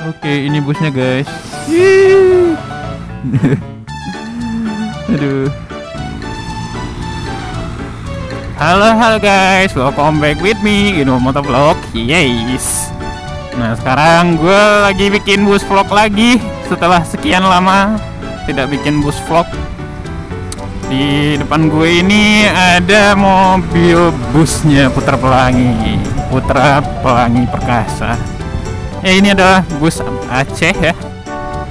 Oke, ini busnya guys. Yeay. Aduh. Halo guys, welcome back with me in Motovlog. Yes. Nah, sekarang gue lagi bikin bus vlog lagi setelah sekian lama tidak bikin bus vlog. Di depan gue ini ada mobil busnya Putra Pelangi Perkasa. Ya, ini adalah bus Aceh ya.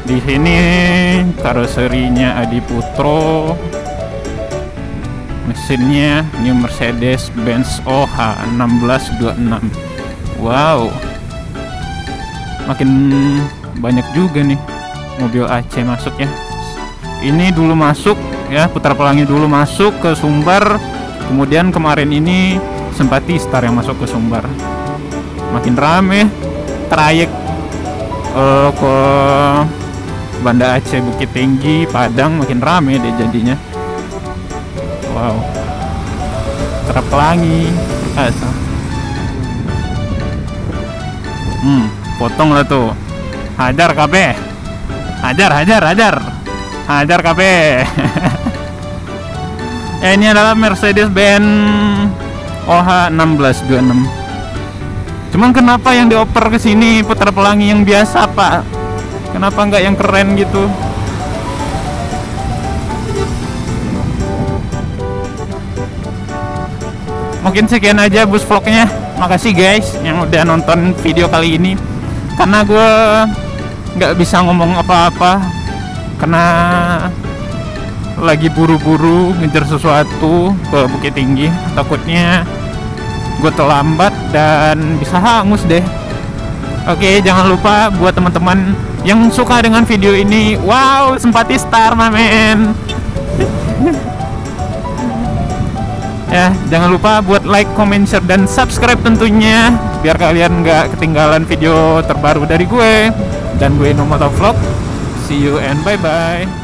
Di sini karoserinya Adi Putro. Mesinnya new Mercedes-Benz OH 1626. Wow. Makin banyak juga nih mobil Aceh masuk ya. Ini dulu masuk ya, Putra Pelangi dulu masuk ke Sumbar. Kemudian kemarin ini Simpatistar yang masuk ke Sumbar. Makin rame trayek ke Banda Aceh, Bukit Tinggi, Padang, makin rame deh jadinya. Wow. Putra Pelangi Perkasa. Potong lah tuh. Hajar KB. Hajar KB. Ya, ini adalah Mercedes-Benz OH 1626. Cuman kenapa yang dioper ke sini Putra Pelangi yang biasa, Pak? Kenapa nggak yang keren gitu? Mungkin sekian aja bus vlognya. Makasih guys yang udah nonton video kali ini. Karena gue nggak bisa ngomong apa-apa karena lagi buru-buru ngejar sesuatu ke Bukit Tinggi. Takutnya gue terlambat dan bisa hangus deh. Oke, jangan lupa buat teman-teman yang suka dengan video ini, wow, Simpatistar mamen. Ya, jangan lupa buat like, comment, share, dan subscribe tentunya biar kalian nggak ketinggalan video terbaru dari gue. Dan gue Motovlog. See you and bye-bye.